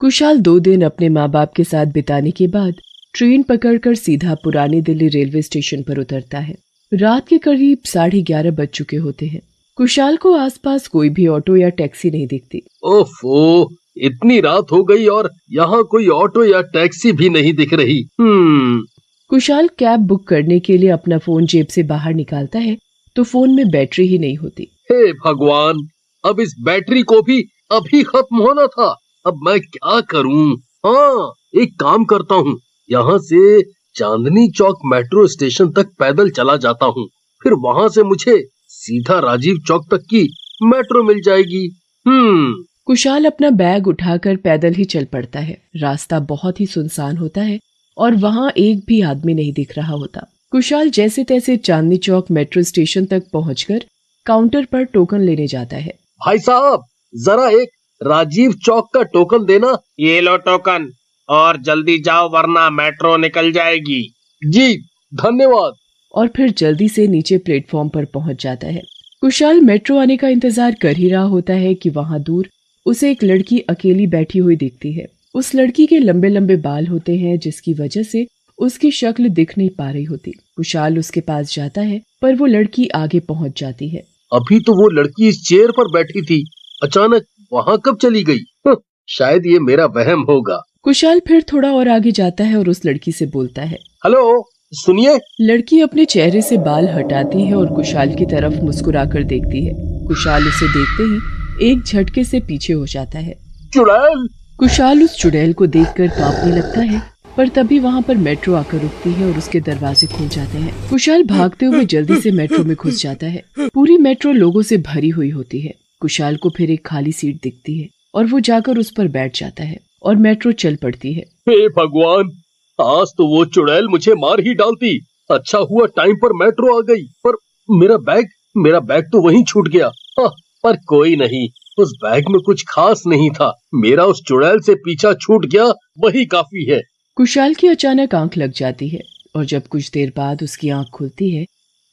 कुशाल 2 दिन अपने माँ बाप के साथ बिताने के बाद ट्रेन पकड़कर सीधा पुरानी दिल्ली रेलवे स्टेशन पर उतरता है। रात के करीब 11:30 बज चुके होते हैं। कुशाल को आसपास कोई भी ऑटो या टैक्सी नहीं दिखती। ओफो, इतनी रात हो गई और यहाँ कोई ऑटो या टैक्सी भी नहीं दिख रही। कुशाल कैब बुक करने के लिए अपना फोन जेब से बाहर निकालता है तो फोन में बैटरी ही नहीं होती। हे भगवान, अब इस बैटरी को भी अभी खत्म होना था। अब मैं क्या करूं? हाँ, एक काम करता हूँ, यहाँ से चांदनी चौक मेट्रो स्टेशन तक पैदल चला जाता हूँ, फिर वहाँ से मुझे सीधा राजीव चौक तक की मेट्रो मिल जाएगी। कुशाल अपना बैग उठाकर पैदल ही चल पड़ता है। रास्ता बहुत ही सुनसान होता है और वहाँ एक भी आदमी नहीं दिख रहा होता। कुशाल जैसे तैसे चांदनी चौक मेट्रो स्टेशन तक पहुंचकर काउंटर पर टोकन लेने जाता है। भाई साहब, जरा एक राजीव चौक का टोकन देना। ये लो टोकन और जल्दी जाओ वरना मेट्रो निकल जाएगी। जी धन्यवाद। और फिर जल्दी से नीचे प्लेटफॉर्म पर पहुंच जाता है। कुशाल मेट्रो आने का इंतजार कर ही रहा होता है कि वहां दूर उसे एक लड़की अकेली बैठी हुई दिखती है। उस लड़की के लंबे लंबे बाल होते हैं जिसकी वजह से उसकी शक्ल दिख नहीं पा रही होती। कुशाल उसके पास जाता है पर वो लड़की आगे पहुंच जाती है। अभी तो वो लड़की इस चेयर पर बैठी थी, अचानक वहाँ कब चली गई? शायद ये मेरा वहम होगा। कुशाल फिर थोड़ा और आगे जाता है और उस लड़की से बोलता है, हेलो सुनिए। लड़की अपने चेहरे से बाल हटाती है और कुशाल की तरफ मुस्कुराकर देखती है। कुशाल उसे देखते ही एक झटके से पीछे हो जाता है। चुड़ैल! कुशाल उस चुड़ैल को देखकर कांपने लगता है पर तभी वहाँ पर मेट्रो आकर रुकती है और उसके दरवाजे खुल जाते हैं। कुशाल भागते हुए जल्दी से मेट्रो में घुस जाता है। पूरी मेट्रो लोगों से भरी हुई होती है। कुशाल को फिर एक खाली सीट दिखती है और वो जाकर उस पर बैठ जाता है और मेट्रो चल पड़ती है। हे भगवान, आज तो वो चुड़ैल मुझे मार ही डालती। अच्छा हुआ टाइम पर मेट्रो आ गई, पर मेरा बैग तो वहीं छूट गया। पर कोई नहीं, उस बैग में कुछ खास नहीं था। मेरा उस चुड़ैल से पीछा छूट गया, वही काफी है। कुशाल की अचानक आंख लग जाती है और जब कुछ देर बाद उसकी आंख खुलती है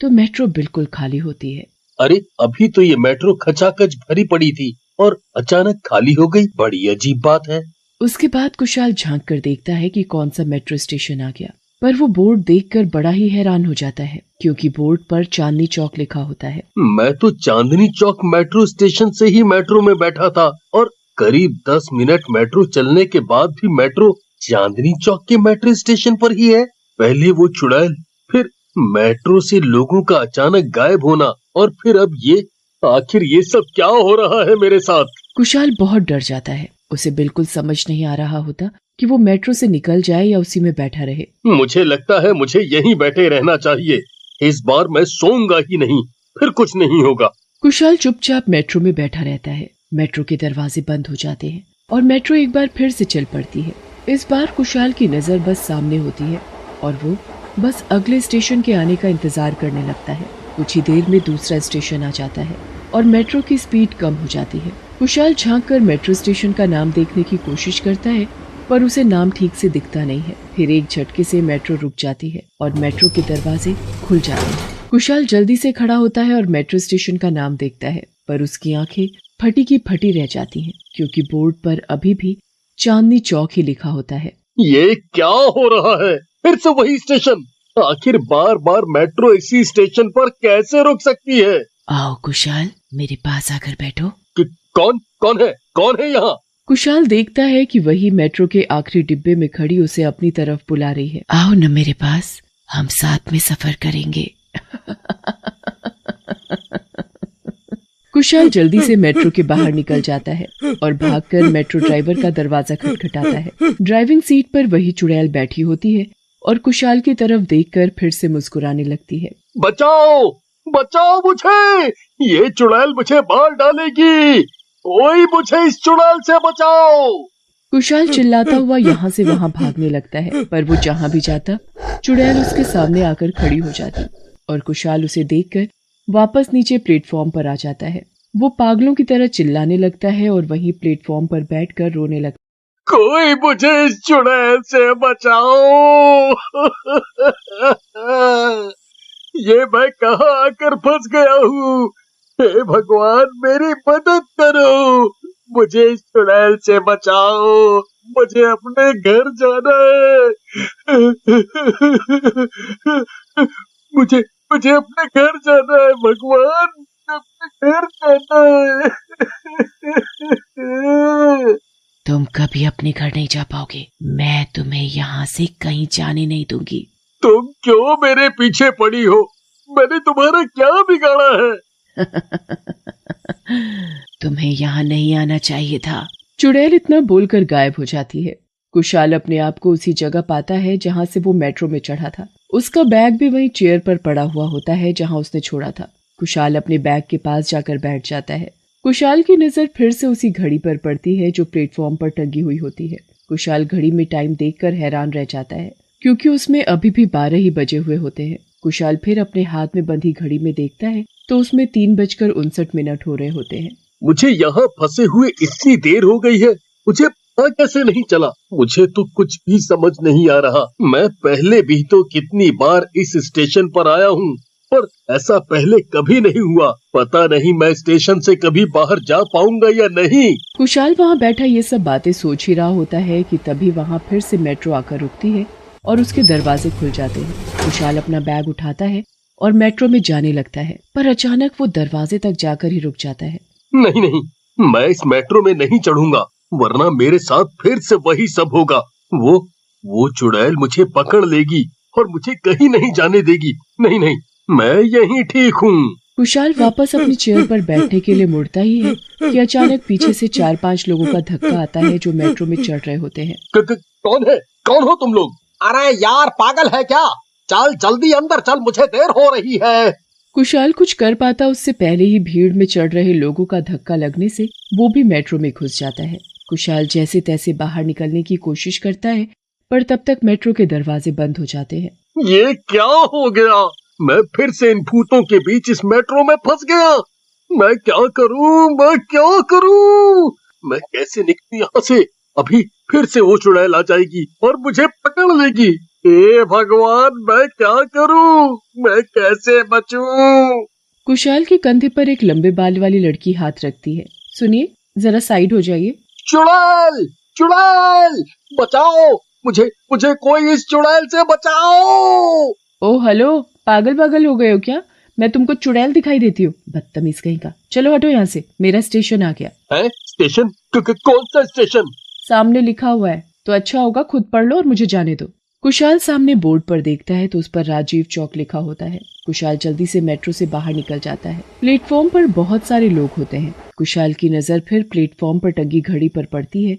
तो मेट्रो बिल्कुल खाली होती है। अरे, अभी तो ये मेट्रो खचाखच भरी पड़ी थी और अचानक खाली हो गई। बड़ी अजीब बात है। उसके बाद कुशाल झांक कर देखता है कि कौन सा मेट्रो स्टेशन आ गया, पर वो बोर्ड देखकर बड़ा ही हैरान हो जाता है क्योंकि बोर्ड पर चांदनी चौक लिखा होता है। मैं तो चांदनी चौक मेट्रो स्टेशन से ही मेट्रो में बैठा था और करीब 10 मिनट मेट्रो चलने के बाद भी मेट्रो चांदनी चौक के मेट्रो स्टेशन पर ही है। पहले वो चुड़ैल, फिर मेट्रो से लोगों का अचानक गायब होना और फिर अब ये। आखिर ये सब क्या हो रहा है मेरे साथ? कुशाल बहुत डर जाता है। उसे बिल्कुल समझ नहीं आ रहा होता कि वो मेट्रो से निकल जाए या उसी में बैठा रहे। मुझे लगता है मुझे यहीं बैठे रहना चाहिए। इस बार मैं सोऊंगा ही नहीं, फिर कुछ नहीं होगा। कुशाल चुपचाप मेट्रो में बैठा रहता है। मेट्रो के दरवाजे बंद हो जाते हैं और मेट्रो एक बार फिर से चल पड़ती है। इस बार कुशाल की नजर बस सामने होती है और वो बस अगले स्टेशन के आने का इंतजार करने लगता है। कुछ ही देर में दूसरा स्टेशन आ जाता है और मेट्रो की स्पीड कम हो जाती है। कुशाल झांक कर मेट्रो स्टेशन का नाम देखने की कोशिश करता है पर उसे नाम ठीक से दिखता नहीं है। फिर एक झटके से मेट्रो रुक जाती है और मेट्रो के दरवाजे खुल जाते हैं। कुशाल जल्दी से खड़ा होता है और मेट्रो स्टेशन का नाम देखता है पर उसकी आंखें फटी की फटी रह जाती हैं क्योंकि बोर्ड पर अभी भी चांदनी चौक ही लिखा होता है। ये क्या हो रहा है? फिर से वही स्टेशन। आखिर बार बार मेट्रो इसी स्टेशन पर कैसे रुक सकती है? आओ कुशाल, मेरे पास आकर बैठो। कौन है यहाँ? कुशाल देखता है कि वही मेट्रो के आखिरी डिब्बे में खड़ी उसे अपनी तरफ बुला रही है। आओ न मेरे पास, हम साथ में सफर करेंगे। कुशाल जल्दी से मेट्रो के बाहर निकल जाता है और भागकर मेट्रो ड्राइवर का दरवाजा खटखटाता है। ड्राइविंग सीट पर वही चुड़ैल बैठी होती है और कुशाल की तरफ देखकर फिर से मुस्कुराने लगती है। बचाओ, बचाओ मुझे! ये चुड़ैल मुझे मार डालेगी। कोई मुझे इस चुड़ैल से बचाओ! कुशाल चिल्लाता हुआ यहाँ से वहाँ भागने लगता है पर वो जहाँ भी जाता चुड़ैल उसके सामने आकर खड़ी हो जाती और कुशाल उसे देखकर वापस नीचे प्लेटफॉर्म पर आ जाता है। वो पागलों की तरह चिल्लाने लगता है और वहीं प्लेटफॉर्म पर बैठकर रोने लगता है। कोई मुझे इस चुड़ैल से बचाओ! ये मैं कहाँ आकर फंस गया हूँ? हे भगवान, मेरी मदद करो, मुझे इस चुड़ैल से बचाओ। मुझे अपने घर जाना है। मुझे मुझे अपने घर जाना है भगवान, अपने घर जाना है। तुम कभी अपने घर नहीं जा पाओगे। मैं तुम्हें यहाँ से कहीं जाने नहीं दूंगी। तुम क्यों मेरे पीछे पड़ी हो? मैंने तुम्हारा क्या बिगाड़ा है? तुम्हें यहाँ नहीं आना चाहिए था। चुड़ैल इतना बोलकर गायब हो जाती है। कुशाल अपने आप को उसी जगह पाता है जहाँ से वो मेट्रो में चढ़ा था। उसका बैग भी वहीं चेयर पर पड़ा हुआ होता है जहाँ उसने छोड़ा था। कुशाल अपने बैग के पास जाकर बैठ जाता है। कुशाल की नजर फिर से उसी घड़ी पर पड़ती है जो प्लेटफॉर्म पर टंगी हुई होती है। कुशाल घड़ी में टाइम देखकर हैरान रह जाता है क्योंकि उसमें अभी भी 12 ही बजे हुए होते हैं। कुशाल फिर अपने हाथ में बंधी घड़ी में देखता है तो उसमें 3:59 हो रहे होते हैं। मुझे यहाँ फंसे हुए इतनी देर हो गई है, मुझे पता कैसे नहीं चला? मुझे तो कुछ भी समझ नहीं आ रहा। मैं पहले भी तो कितनी बार इस स्टेशन पर आया हूँ, पर ऐसा पहले कभी नहीं हुआ। पता नहीं मैं स्टेशन से कभी बाहर जा पाऊंगा या नहीं। कुशाल वहाँ बैठा ये सब बातें सोच ही रहा होता है कि तभी वहाँ फिर से मेट्रो आकर रुकती है और उसके दरवाजे खुल जाते हैं। कुशाल अपना बैग उठाता है और मेट्रो में जाने लगता है, पर अचानक वो दरवाजे तक जाकर ही रुक जाता है। नहीं नहीं, मैं इस मेट्रो में नहीं चढ़ूंगा, वरना मेरे साथ फिर से वही सब होगा। वो चुड़ैल मुझे पकड़ लेगी और मुझे कहीं नहीं जाने देगी। नहीं नहीं, मैं यहीं ठीक हूँ। कुशाल वापस अपनी चेयर पर बैठने के लिए मुड़ता ही है कि अचानक पीछे से 4-5 लोगों का धक्का आता है जो मेट्रो में चढ़ रहे होते हैं। कौन है? कौन हो तुम लोग? अरे यार, पागल है क्या? चल जल्दी अंदर चल, मुझे देर हो रही है। कुशाल कुछ कर पाता उससे पहले ही भीड़ में चढ़ रहे लोगों का धक्का लगने से वो भी मेट्रो में घुस जाता है। कुशाल जैसे तैसे बाहर निकलने की कोशिश करता है, पर तब तक मेट्रो के दरवाजे बंद हो जाते हैं। ये क्या हो गया? मैं फिर से इन भूतों के बीच इस मेट्रो में फंस गया। मैं क्या करूं? मैं कैसे निकलूं यहाँ से? अभी फिर से वो चुड़ैल आ जाएगी और मुझे पकड़ लेगी। हे भगवान, मैं क्या करूं? मैं कैसे बचूं? कुशाल के कंधे पर एक लंबे बाल वाली लड़की हाथ रखती है। सुनिए, जरा साइड हो जाइए। चुड़ैल, चुड़ैल, बचाओ मुझे कोई इस चुड़ैल से बचाओ। ओ हेलो, पागल हो गए हो क्या? मैं तुमको चुड़ैल दिखाई देती हूँ? बदतमीज कहीं का। चलो हटो यहाँ से, मेरा स्टेशन आ गया है। स्टेशन? कौन सा स्टेशन? सामने लिखा हुआ है, तो अच्छा होगा खुद पढ़ लो और मुझे जाने दो। कुशाल सामने बोर्ड पर देखता है तो उस पर राजीव चौक लिखा होता है। कुशाल जल्दी से मेट्रो से बाहर निकल जाता है। प्लेटफॉर्म पर बहुत सारे लोग होते हैं। कुशाल की नजर फिर प्लेटफॉर्म पर टंगी घड़ी पर पड़ती है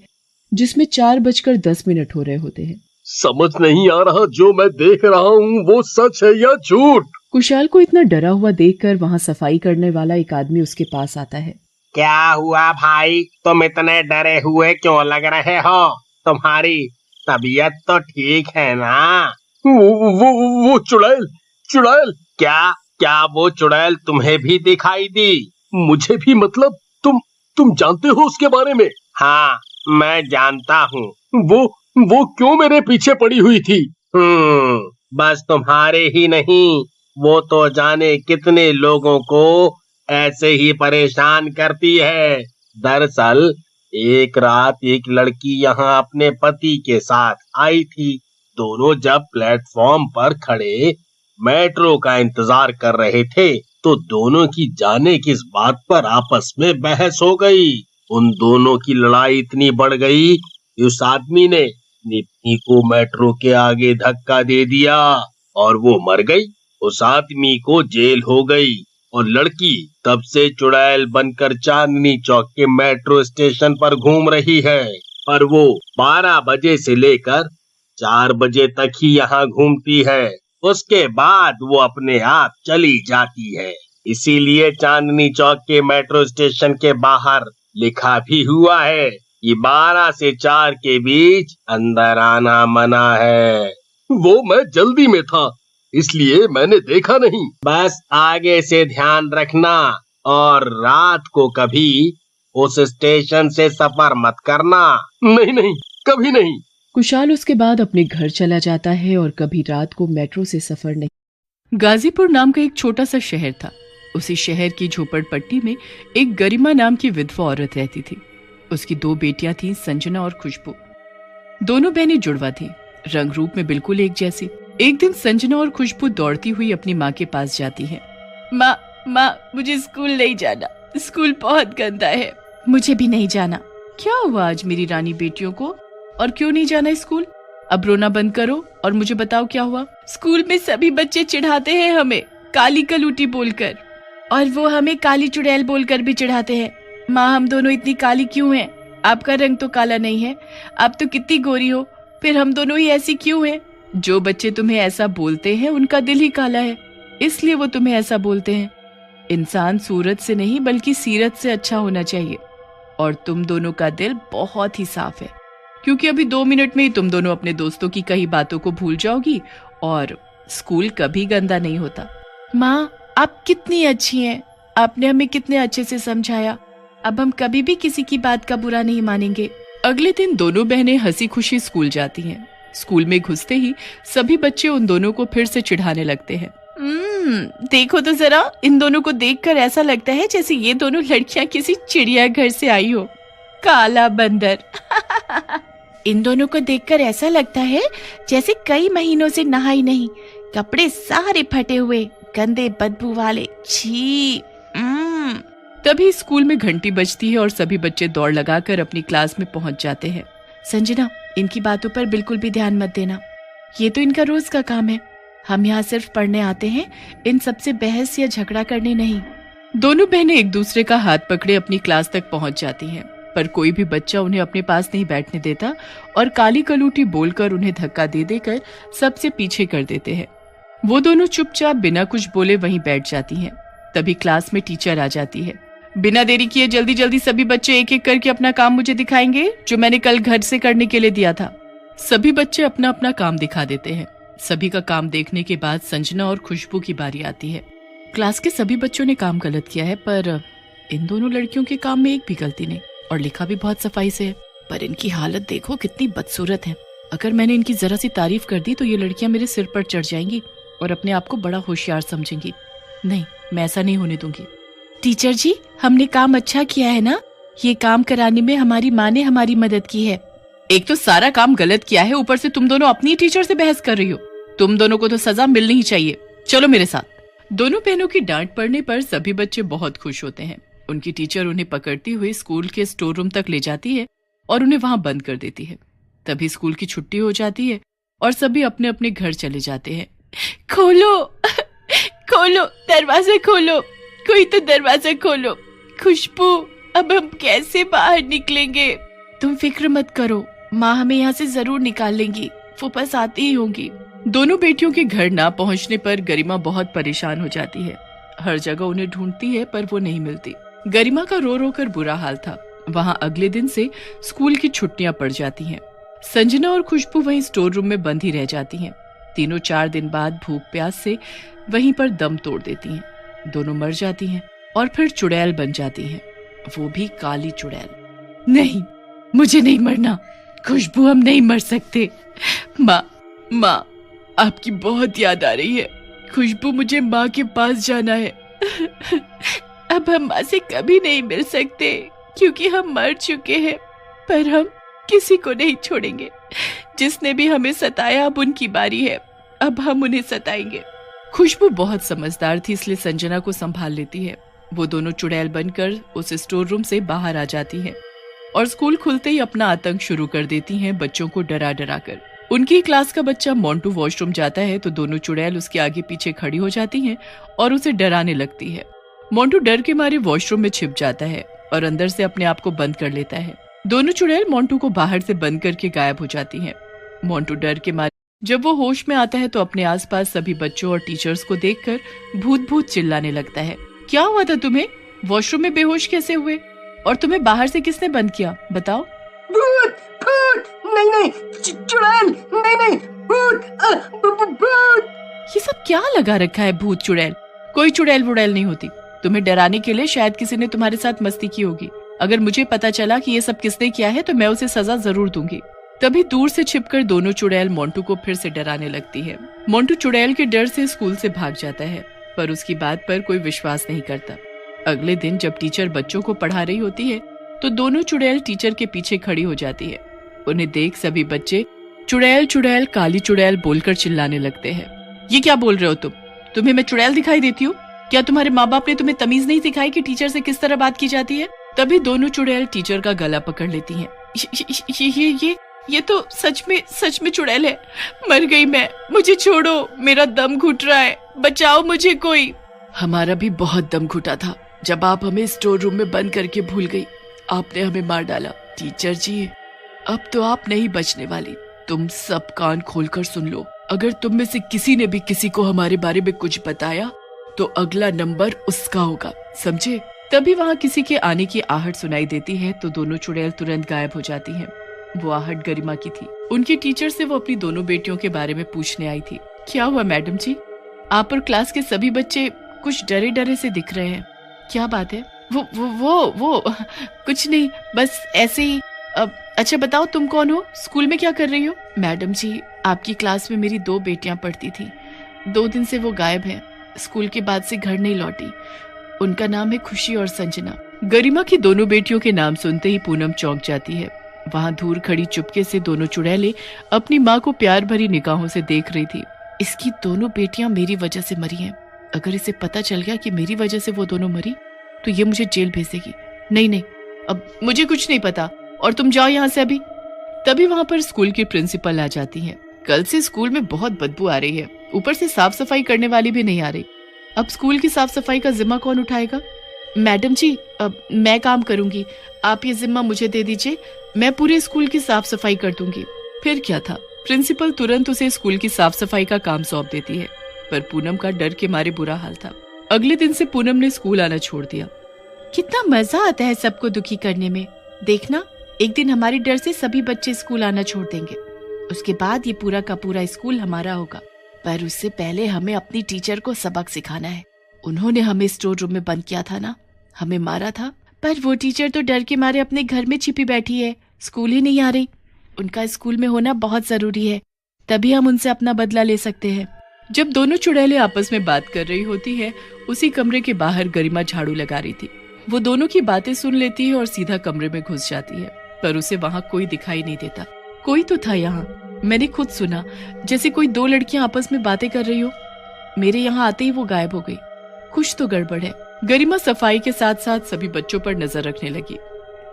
जिसमें 4:10 हो रहे होते हैं। समझ नहीं आ रहा जो मैं देख रहा हूँ वो सच है या झूठ। कुशाल को इतना डरा हुआ देखकर वहाँ सफाई करने वाला एक आदमी उसके पास आता है। क्या हुआ भाई, तुम इतने डरे हुए क्यों लग रहे हो? तुम्हारी तबीयत तो ठीक है ना? वो चुड़ैल क्या वो चुड़ैल तुम्हें भी दिखाई दी? मुझे भी, मतलब तुम जानते हो उसके बारे में? हाँ, मैं जानता हूँ। वो क्यों मेरे पीछे पड़ी हुई थी? बस तुम्हारे ही नहीं, वो तो जाने कितने लोगों को ऐसे ही परेशान करती है। दरअसल एक रात एक लड़की यहाँ अपने पति के साथ आई थी। दोनों जब प्लेटफॉर्म पर खड़े मेट्रो का इंतजार कर रहे थे तो दोनों की जाने किस बात पर आपस में बहस हो गई। उन दोनों की लड़ाई इतनी बढ़ गई कि उस आदमी ने निप्पी को मेट्रो के आगे धक्का दे दिया और वो मर गई। उस आदमी को जेल हो गई और लड़की तब से चुड़ैल बनकर चांदनी चौक के मेट्रो स्टेशन पर घूम रही है। पर वो 12 बजे से लेकर 4 बजे तक ही यहाँ घूमती है। उसके बाद वो अपने आप चली जाती है। इसीलिए चांदनी चौक के मेट्रो स्टेशन के बाहर लिखा भी हुआ है कि 12 से 4 के बीच अंदर आना मना है। वो मैं जल्दी में था, इसलिए मैंने देखा नहीं। बस आगे से ध्यान रखना और रात को कभी उस स्टेशन से सफर मत करना। नहीं, कभी नहीं। कुशाल उसके बाद अपने घर चला जाता है और कभी रात को मेट्रो से सफर नहीं। गाजीपुर नाम का एक छोटा सा शहर था। उसी शहर की झोपड़पट्टी में एक गरिमा नाम की विधवा औरत रहती थी। उसकी 2 बेटियां थीं, संजना और खुशबू। दोनों बहनें जुड़वा थी, रंग रूप में बिल्कुल एक जैसी। एक दिन संजना और खुशबू दौड़ती हुई अपनी माँ के पास जाती है। माँ मुझे स्कूल नहीं जाना, स्कूल बहुत गंदा है। मुझे भी नहीं जाना। क्या हुआ आज मेरी रानी बेटियों को, और क्यों नहीं जाना स्कूल? अब रोना बंद करो और मुझे बताओ क्या हुआ। स्कूल में सभी बच्चे चिढ़ाते हैं हमें काली कलूटी बोलकर, और वो हमें काली चुड़ैल बोलकर भी चिढ़ाते हैं। माँ हम दोनों इतनी काली क्यों हैं? आपका रंग तो काला नहीं है, आप तो कितनी गोरी हो, फिर हम दोनों ही ऐसी क्यों हैं? जो बच्चे तुम्हें ऐसा बोलते हैं उनका दिल ही काला है, इसलिए वो तुम्हें ऐसा बोलते हैं। इंसान सूरत से नहीं बल्कि सीरत से अच्छा होना चाहिए, और तुम दोनों का दिल बहुत ही साफ है, क्योंकि अभी 2 मिनट में ही तुम दोनों अपने दोस्तों की कही बातों को भूल जाओगी, और स्कूल कभी गंदा नहीं होता। माँ आप कितनी अच्छी हैं, आपने हमें कितने अच्छे से समझाया, अब हम कभी भी किसी की बात का बुरा नहीं मानेंगे। अगले दिन दोनों बहनें हंसी खुशी स्कूल जाती हैं। स्कूल में घुसते ही सभी बच्चे उन दोनों को फिर से चिढ़ाने लगते हैं। देखो तो जरा, इन दोनों को देखकर ऐसा लगता है जैसे ये दोनों लड़कियां किसी चिड़ियाघर से आई हो। काला बंदर। इन दोनों को देखकर ऐसा लगता है जैसे कई महीनों से नहाई नहीं, कपड़े सारे फटे हुए, गंदे बदबू वाले। छी। तभी स्कूल में घंटी बजती है और सभी बच्चे दौड़ लगाकर अपनी क्लास में पहुंच जाते हैं। संजना इनकी बातों पर बिल्कुल भी ध्यान मत देना, ये तो इनका रोज का काम है। हम यहाँ सिर्फ पढ़ने आते हैं, इन सबसे बहस या झगड़ा करने नहीं। दोनों बहनें एक दूसरे का हाथ पकड़े अपनी क्लास तक पहुंच जाती हैं, पर कोई भी बच्चा उन्हें अपने पास नहीं बैठने देता और काली कलूटी बोलकर उन्हें धक्का दे देकर सबसे पीछे कर देते हैं। वो दोनों चुपचाप बिना कुछ बोले वहीं बैठ जाती हैं। तभी क्लास में टीचर आ जाती है। बिना देरी किए जल्दी जल्दी सभी बच्चे एक एक करके अपना काम मुझे दिखाएंगे, जो मैंने कल घर से करने के लिए दिया था। सभी बच्चे अपना अपना काम दिखा देते हैं। सभी का काम देखने के बाद संजना और खुशबू की बारी आती है। क्लास के सभी बच्चों ने काम गलत किया है, पर इन दोनों लड़कियों के काम में एक भी गलती नहीं, और लिखा भी बहुत सफाई से है। पर इनकी हालत देखो कितनी बदसूरत है। अगर मैंने इनकी जरा सी तारीफ कर दी तो ये लड़कियां मेरे सिर पर चढ़ जाएंगी और अपने आप को बड़ा होशियार समझेंगी। नहीं, मैं ऐसा नहीं होने दूंगी। टीचर जी, हमने काम अच्छा किया है ना? ये काम कराने में हमारी माँ ने हमारी मदद की है। एक तो सारा काम गलत किया है, ऊपर से तुम दोनों अपनी टीचर से बहस कर रही हो। तुम दोनों को तो सजा मिलनी ही चाहिए। चलो मेरे साथ। दोनों बहनों की डांट पड़ने पर सभी बच्चे बहुत खुश होते हैं। उनकी टीचर उन्हें पकड़ती हुई स्कूल के स्टोर रूम तक ले जाती है और उन्हें वहां बंद कर देती है। तभी स्कूल की छुट्टी हो जाती है और सभी अपने अपने घर चले जाते हैं। खोलो खोलो, दरवाजा खोलो, कोई तो दरवाजा खोलो। खुशबू, अब हम कैसे बाहर निकलेंगे? तुम फिक्र मत करो, माँ हमें यहाँ से जरूर निकाल लेंगी, वो बस आती ही होंगी। दोनों बेटियों के घर ना पहुँचने पर गरिमा बहुत परेशान हो जाती है। हर जगह उन्हें ढूंढती है पर वो नहीं मिलती। गरिमा का रो रो कर बुरा हाल था। वहाँ अगले दिन से स्कूल की छुट्टियां पड़ जाती हैं। संजना और खुशबू वहीं स्टोर रूम में बंद ही रह जाती हैं। तीनों 4 दिन बाद भूख प्यास से वहीं पर दम तोड़ देती हैं। दोनों मर जाती हैं और फिर चुड़ैल बन जाती हैं, वो भी काली चुड़ैल। नहीं, मुझे नहीं मरना। खुशबू, हम नहीं मर सकते। माँ, आपकी बहुत याद आ रही है। खुशबू, मुझे माँ के पास जाना है। अब हम माँ से कभी नहीं मिल सकते क्योंकि हम मर चुके हैं, पर हम किसी को नहीं छोड़ेंगे। जिसने भी हमें सताया अब उनकी बारी है, अब हम उन्हें सताएंगे। खुशबू बहुत समझदार थी, इसलिए संजना को संभाल लेती है। वो दोनों चुड़ैल बनकर उस स्टोर रूम से बाहर आ जाती हैं और स्कूल खुलते ही अपना आतंक शुरू कर देती हैं, बच्चों को डरा डरा कर। उनकी क्लास का बच्चा मोंटू वॉशरूम जाता है तो दोनों चुड़ैल उसके आगे पीछे खड़ी हो जाती हैं और उसे डराने लगती है। मोंटू डर के मारे वॉशरूम में छिप जाता है और अंदर से अपने आप को बंद कर लेता है। दोनों चुड़ैल मोंटू को बाहर से बंद करके गायब हो जाती हैं। मोंटू डर के मारे जब वो होश में आता है तो अपने आसपास सभी बच्चों और टीचर्स को देखकर भूत भूत चिल्लाने लगता है। क्या हुआ था तुम्हें? वॉशरूम में बेहोश कैसे हुए? और तुम्हें बाहर से किसने बंद किया, बताओ? भूत, भूत, नहीं, चुड़ैल, नहीं, भूत। ये सब क्या लगा रखा है भूत चुड़ैल? कोई चुड़ैल वुड़ैल नहीं होती। तुम्हें डराने के लिए शायद किसी ने तुम्हारे साथ मस्ती की होगी। अगर मुझे पता चला कि ये सब किसने किया है तो मैं उसे सजा जरूर दूंगी। तभी दूर से छिपकर दोनों चुड़ैल मोंटू को फिर से डराने लगती है। मोंटू चुड़ैल के डर से स्कूल से भाग जाता है, पर उसकी बात पर कोई विश्वास नहीं करता। अगले दिन जब टीचर बच्चों को पढ़ा रही होती है तो दोनों चुड़ैल टीचर के पीछे खड़ी हो जाती है। उन्हें देख सभी बच्चे चुड़ैल चुड़ैल काली चुड़ैल बोलकर चिल्लाने लगते हैं। ये क्या बोल रहे हो तुम? तुम्हें मैं चुड़ैल दिखाई देती हूँ? क्या तुम्हारे माँ बाप ने तुम्हें तमीज नहीं सिखाई कि टीचर से किस तरह बात की जाती है? तभी दोनों चुड़ैल टीचर का गला पकड़ लेती हैं। ये तो सच में चुड़ैल है। मर गई मैं, मुझे छोड़ो, मेरा दम घुट रहा है, बचाओ मुझे कोई। हमारा भी बहुत दम घुटा था जब आप हमें स्टोर रूम में बंद करके भूल गई। आपने हमें मार डाला। टीचर जी, अब तो आप नहीं बचने वाली। तुम सब कान खोलकर सुन लो। अगर तुम में से किसी ने भी किसी को हमारे बारे में कुछ बताया तो अगला नंबर उसका होगा, समझे? तभी वहाँ किसी के आने की आहट सुनाई देती है तो दोनों चुड़ैल तुरंत गायब हो जाती हैं। वो आहट गरिमा की थी। उनकी टीचर से वो अपनी दोनों बेटियों के बारे में पूछने आई थी। क्या हुआ मैडम जी? आप और क्लास के सभी बच्चे कुछ डरे डरे से दिख रहे हैं। क्या बात है? वो कुछ नहीं, बस ऐसे ही। अच्छा बताओ, तुम कौन हो? स्कूल में क्या कर रही हो? मैडम जी, आपकी क्लास में मेरी 2 बेटियां पढ़ती थी। 2 दिन से वो गायब हैं। स्कूल के बाद से घर नहीं लौटी। उनका नाम है खुशी और संजना। गरिमा की दोनों बेटियों के नाम सुनते ही पूनम चौंक जाती है। वहाँ दूर खड़ी चुपके से दोनों चुड़ैलें अपनी माँ को प्यार भरी निगाहों से देख रही थी। इसकी दोनों बेटियां मेरी वजह से मरी हैं। अगर इसे पता चल गया कि मेरी वजह से वो दोनों मरी तो ये मुझे जेल भेज देगी। नहीं, अब मुझे कुछ नहीं पता और तुम जाओ यहाँ से अभी। तभी वहाँ पर स्कूल की प्रिंसिपल आ जाती है। कल से स्कूल में बहुत बदबू आ रही है, ऊपर से साफ सफाई करने वाली भी नहीं आ रही। अब स्कूल की साफ सफाई का जिम्मा कौन उठाएगा? मैडम जी, अब मैं काम करूंगी, आप ये जिम्मा मुझे दे दीजिए, मैं पूरे स्कूल की साफ सफाई कर दूंगी। फिर क्या था, प्रिंसिपल तुरंत उसे स्कूल की साफ सफाई का काम सौंप देती है। पर पूनम का डर के मारे बुरा हाल था। अगले दिन से पूनम ने स्कूल आना छोड़ दिया। कितना मजा आता है सबको दुखी करने में। देखना, एक दिन हमारे डर से सभी बच्चे स्कूल आना छोड़ देंगे। उसके बाद ये पूरा का पूरा स्कूल हमारा होगा। पर उससे पहले हमें अपनी टीचर को सबक सिखाना है। उन्होंने हमें स्टोर रूम में बंद किया था ना, हमें मारा था, पर वो टीचर तो डर के मारे अपने घर में छिपी बैठी है, स्कूल ही नहीं आ रही। उनका स्कूल में होना बहुत जरूरी है, तभी हम उनसे अपना बदला ले सकते हैं। जब दोनों चुड़ैलें आपस में बात कर रही होती है, उसी कमरे के बाहर गरिमा झाड़ू लगा रही थी। वो दोनों की बातें सुन लेती है और सीधा कमरे में घुस जाती है, पर उसे वहाँ कोई दिखाई नहीं देता। कोई तो था यहाँ, मैंने खुद सुना, जैसे कोई 2 लड़कियां आपस में बातें कर रही हो। मेरे यहाँ आते ही वो गायब हो गई। कुछ तो गड़बड़ है। गरिमा सफाई के साथ साथ सभी बच्चों पर नजर रखने लगी।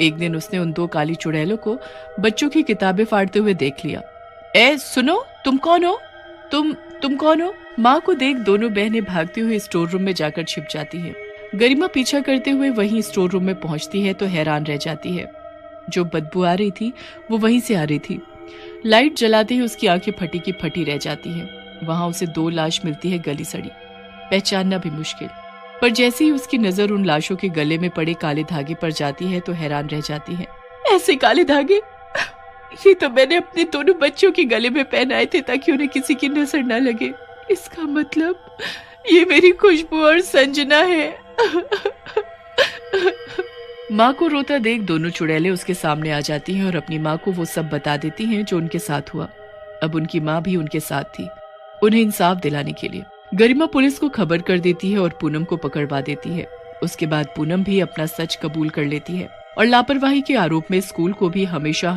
एक दिन उसने उन 2 काली चुड़ैलों को बच्चों की किताबें फाड़ते हुए देख लिया। ए सुनो, तुम कौन हो? तुम कौन हो? माँ को देख दोनों बहनें भागते हुए स्टोर रूम में जाकर छिप जाती हैं। गरिमा पीछा करते हुए वहीं स्टोर रूम में पहुंचती है तो हैरान रह जाती है। जो बदबू आ रही थी वो वहीं से आ रही थी। लाइट जलाते ही उसकी आंखें फटी की फटी रह जाती हैं। वहां उसे 2 लाश मिलती है, गली सड़ी, पहचानना भी मुश्किल। पर जैसे ही उसकी नजर उन लाशों के गले में पड़े काले धागे पर जाती है तो हैरान रह जाती है। ऐसे काले धागे? ये तो मैंने अपने दोनों बच्चों के गले में पहनाए थे ताकि उन्हें किसी की नजर न लगे। इसका मतलब ये मेरी खुशबू और संजना है। माँ को रोता देख दोनों चुड़ैलें उसके सामने आ जाती हैं और अपनी माँ को वो सब बता देती हैं जो उनके साथ हुआ। अब उनकी माँ भी उनके साथ थी, उन्हें इंसाफ दिलाने के लिए। गरिमा पुलिस को खबर कर देती है और पूनम को पकड़वा देती है। उसके बाद पूनम भी अपना सच कबूल कर लेती है और लापरवाही के आरोप में स्कूल को भी हमेशा